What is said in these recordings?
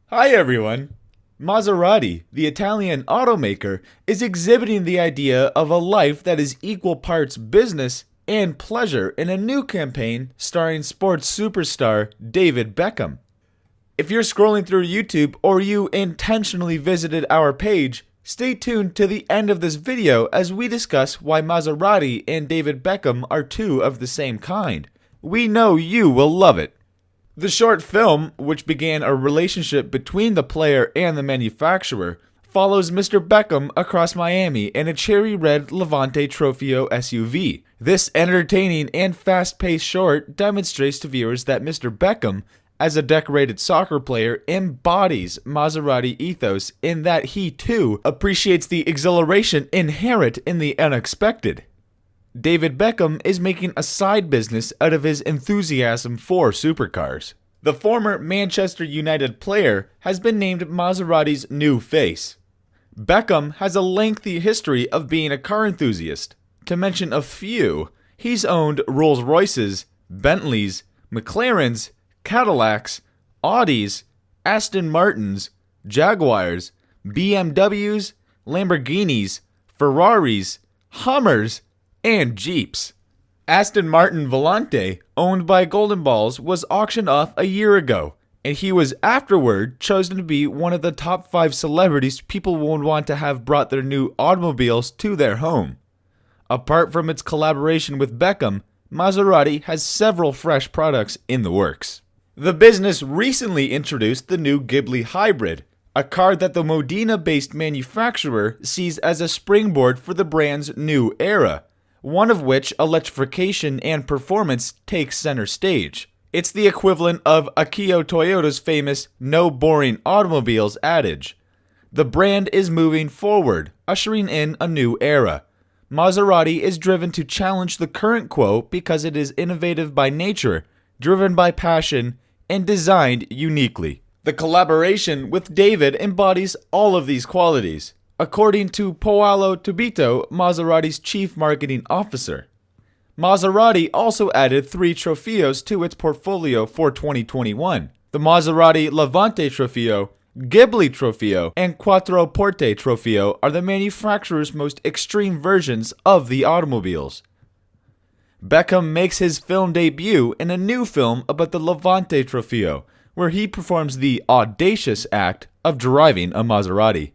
Hi everyone! Maserati, the Italian automaker, is exhibiting the idea of a life that is equal parts business and pleasure in a new campaign starring sports superstar David Beckham. If you're scrolling through YouTube or you intentionally visited our page, stay tuned to the end of this video as we discuss why Maserati and David Beckham are two of the same kind. We know you will love it. The short film, which began a relationship between the player and the manufacturer, follows Mr. Beckham across Miami in a cherry red Levante Trofeo SUV. This entertaining and fast-paced short demonstrates to viewers that Mr. Beckham, as a decorated soccer player, embodies Maserati ethos in that he, too, appreciates the exhilaration inherent in the unexpected. David Beckham is making a side business out of his enthusiasm for supercars. The former Manchester United player has been named Maserati's new face. Beckham has a lengthy history of being a car enthusiast. To mention a few, he's owned Rolls-Royces, Bentleys, McLarens, Cadillacs, Audis, Aston Martins, Jaguars, BMWs, Lamborghinis, Ferraris, Hummers, and Jeeps. Aston Martin Volante, owned by Golden Balls, was auctioned off a year ago, and he was afterward chosen to be one of the top 5 celebrities people would want to have brought their new automobiles to their home. Apart from its collaboration with Beckham, Maserati has several fresh products in the works. The business recently introduced the new Ghibli Hybrid, a car that the Modena-based manufacturer sees as a springboard for the brand's new era, one of which electrification and performance takes center stage. It's the equivalent of Akio Toyota's famous "no boring automobiles" adage. The brand is moving forward, ushering in a new era. Maserati is driven to challenge the current quo because it is innovative by nature, driven by passion, and designed uniquely. The collaboration with David embodies all of these qualities, according to Paolo Tubito, Maserati's chief marketing officer. Maserati also added 3 Trofeos to its portfolio for 2021. The Maserati Levante Trofeo, Ghibli Trofeo, and Quattroporte Trofeo are the manufacturer's most extreme versions of the automobiles. Beckham makes his film debut in a new film about the Levante Trofeo, where he performs the audacious act of driving a Maserati.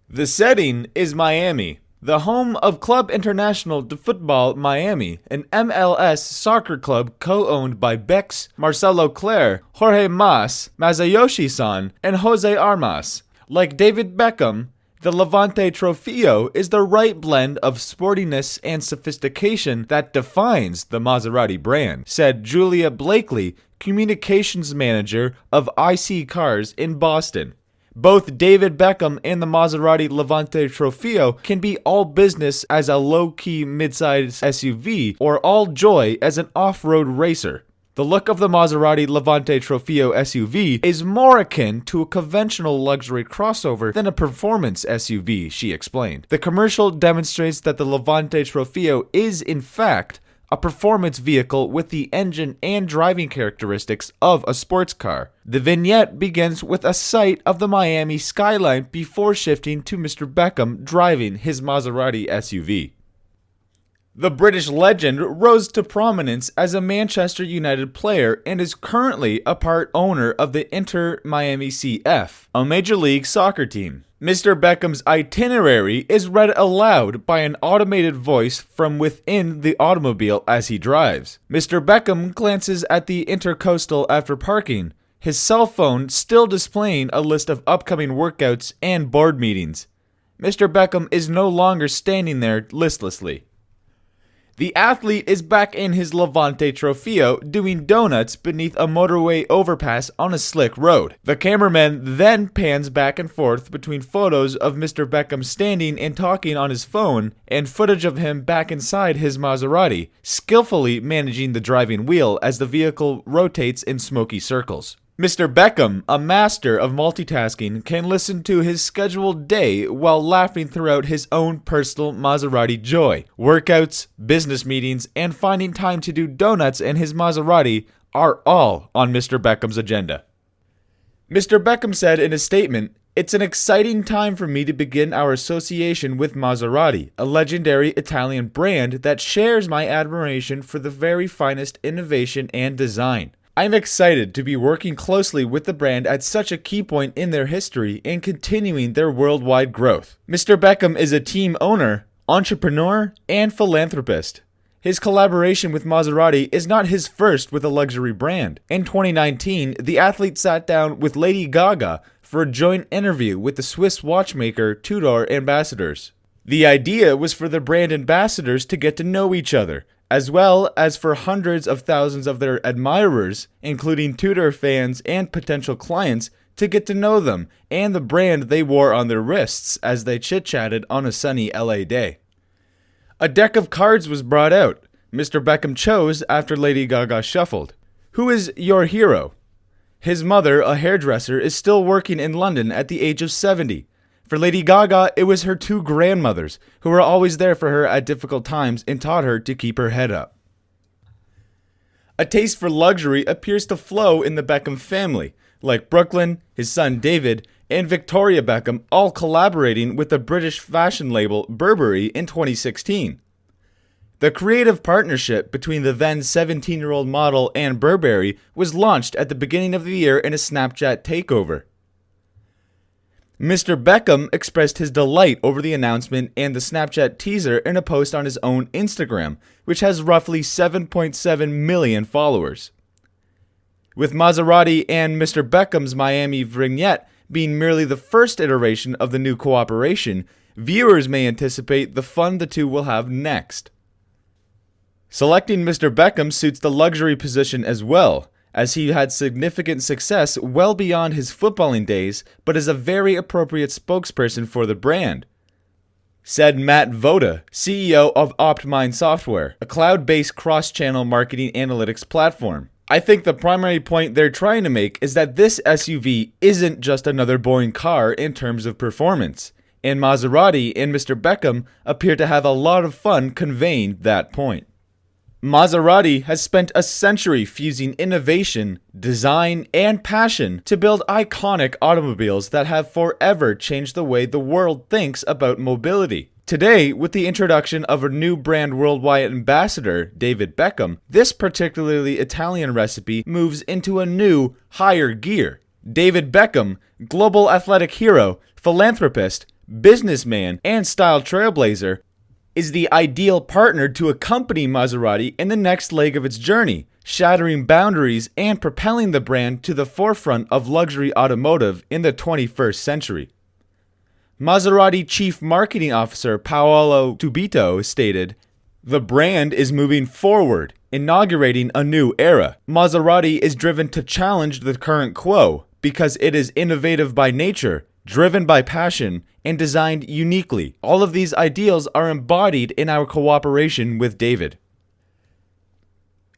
The setting is Miami, the home of Club International de Football Miami, an MLS soccer club co-owned by Becks, Marcelo Clare, Jorge Mas, Masayoshi-san, and Jose Armas. Like David Beckham, the Levante Trofeo is the right blend of sportiness and sophistication that defines the Maserati brand, said Julia Blakely, communications manager of IC Cars in Boston. Both David Beckham and the Maserati Levante Trofeo can be all business as a low-key midsize SUV or all joy as an off-road racer. The look of the Maserati Levante Trofeo SUV is more akin to a conventional luxury crossover than a performance SUV, she explained. The commercial demonstrates that the Levante Trofeo is, in fact, a performance vehicle with the engine and driving characteristics of a sports car. The vignette begins with a sight of the Miami skyline before shifting to Mr. Beckham driving his Maserati SUV. The British legend rose to prominence as a Manchester United player and is currently a part owner of the Inter Miami CF, a Major League Soccer team. Mr. Beckham's itinerary is read aloud by an automated voice from within the automobile as he drives. Mr. Beckham glances at the intercoastal after parking, his cell phone still displaying a list of upcoming workouts and board meetings. Mr. Beckham is no longer standing there listlessly. The athlete is back in his Levante Trofeo doing donuts beneath a motorway overpass on a slick road. The cameraman then pans back and forth between photos of Mr. Beckham standing and talking on his phone and footage of him back inside his Maserati, skillfully managing the driving wheel as the vehicle rotates in smoky circles. Mr. Beckham, a master of multitasking, can listen to his scheduled day while laughing throughout his own personal Maserati joy. Workouts, business meetings, and finding time to do donuts in his Maserati are all on Mr. Beckham's agenda. Mr. Beckham said in a statement, "It's an exciting time for me to begin our association with Maserati, a legendary Italian brand that shares my admiration for the very finest innovation and design. I'm excited to be working closely with the brand at such a key point in their history and continuing their worldwide growth." Mr. Beckham is a team owner, entrepreneur, and philanthropist. His collaboration with Maserati is not his first with a luxury brand. In 2019, the athlete sat down with Lady Gaga for a joint interview with the Swiss watchmaker Tudor ambassadors. The idea was for the brand ambassadors to get to know each other, as well as for hundreds of thousands of their admirers, including Tudor fans and potential clients, to get to know them and the brand they wore on their wrists as they chit-chatted on a sunny LA day. A deck of cards was brought out. Mr. Beckham chose after Lady Gaga shuffled. Who is your hero? His mother, a hairdresser, is still working in London at the age of 70. For Lady Gaga, it was her two grandmothers, who were always there for her at difficult times and taught her to keep her head up. A taste for luxury appears to flow in the Beckham family, like Brooklyn, his son David, and Victoria Beckham all collaborating with the British fashion label Burberry in 2016. The creative partnership between the then 17-year-old model and Burberry was launched at the beginning of the year in a Snapchat takeover. Mr. Beckham expressed his delight over the announcement and the Snapchat teaser in a post on his own Instagram, which has roughly 7.7 million followers. With Maserati and Mr. Beckham's Miami vignette being merely the first iteration of the new cooperation, viewers may anticipate the fun the two will have next. Selecting Mr. Beckham suits the luxury position as well, as he had significant success well beyond his footballing days, but is a very appropriate spokesperson for the brand, said Matt Voda, CEO of OptMind Software, a cloud-based cross-channel marketing analytics platform. "I think the primary point they're trying to make is that this SUV isn't just another boring car in terms of performance, and Maserati and Mr. Beckham appear to have a lot of fun conveying that point." Maserati has spent a century fusing innovation, design, and passion to build iconic automobiles that have forever changed the way the world thinks about mobility. Today, with the introduction of a new brand worldwide ambassador, David Beckham, this particularly Italian recipe moves into a new, higher gear. David Beckham, global athletic hero, philanthropist, businessman, and style trailblazer, is the ideal partner to accompany Maserati in the next leg of its journey, shattering boundaries and propelling the brand to the forefront of luxury automotive in the 21st century. Maserati Chief Marketing Officer Paolo Tubito stated, "The brand is moving forward, inaugurating a new era. Maserati is driven to challenge the current quo because it is innovative by nature, driven by passion, and designed uniquely. All of these ideals are embodied in our cooperation with David.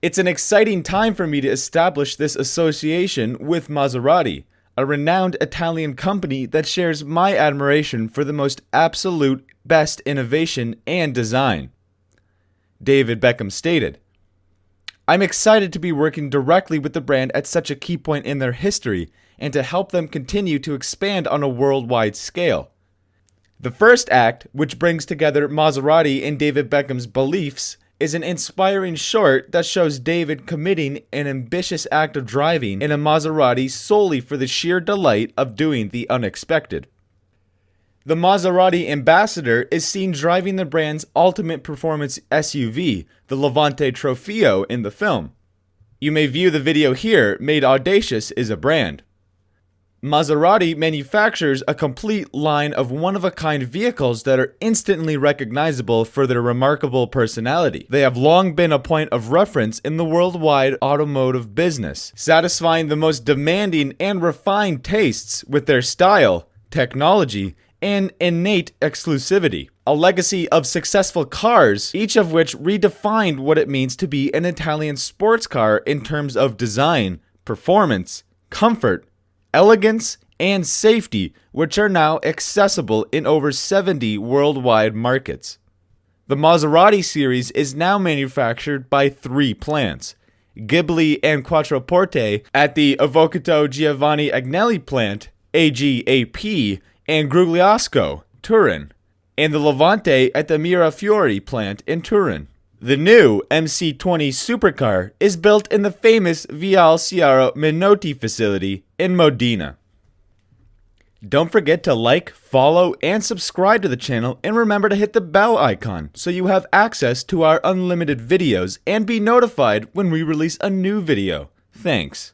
It's an exciting time for me to establish this association with Maserati, a renowned Italian company that shares my admiration for the most absolute best innovation and design," David Beckham stated. "I'm excited to be working directly with the brand at such a key point in their history and to help them continue to expand on a worldwide scale. The first act, which brings together Maserati and David Beckham's beliefs, is an inspiring short that shows David committing an ambitious act of driving in a Maserati solely for the sheer delight of doing the unexpected. The Maserati ambassador is seen driving the brand's ultimate performance SUV, the Levante Trofeo, in the film. You may view the video here, made audacious is a brand. Maserati manufactures a complete line of one-of-a-kind vehicles that are instantly recognizable for their remarkable personality. They have long been a point of reference in the worldwide automotive business, satisfying the most demanding and refined tastes with their style, technology, and innate exclusivity. A legacy of successful cars, each of which redefined what it means to be an Italian sports car in terms of design, performance, comfort, elegance, and safety, which are now accessible in over 70 worldwide markets. The Maserati series is now manufactured by 3 plants: Ghibli and Quattroporte at the Avvocato Giovanni Agnelli plant, AGAP, and Grugliasco, Turin, and the Levante at the Mirafiori plant in Turin. The new MC20 supercar is built in the famous Viale Chiaro Menotti facility in Modena. Don't forget to like, follow, and subscribe to the channel, and remember to hit the bell icon so you have access to our unlimited videos and be notified when we release a new video. Thanks.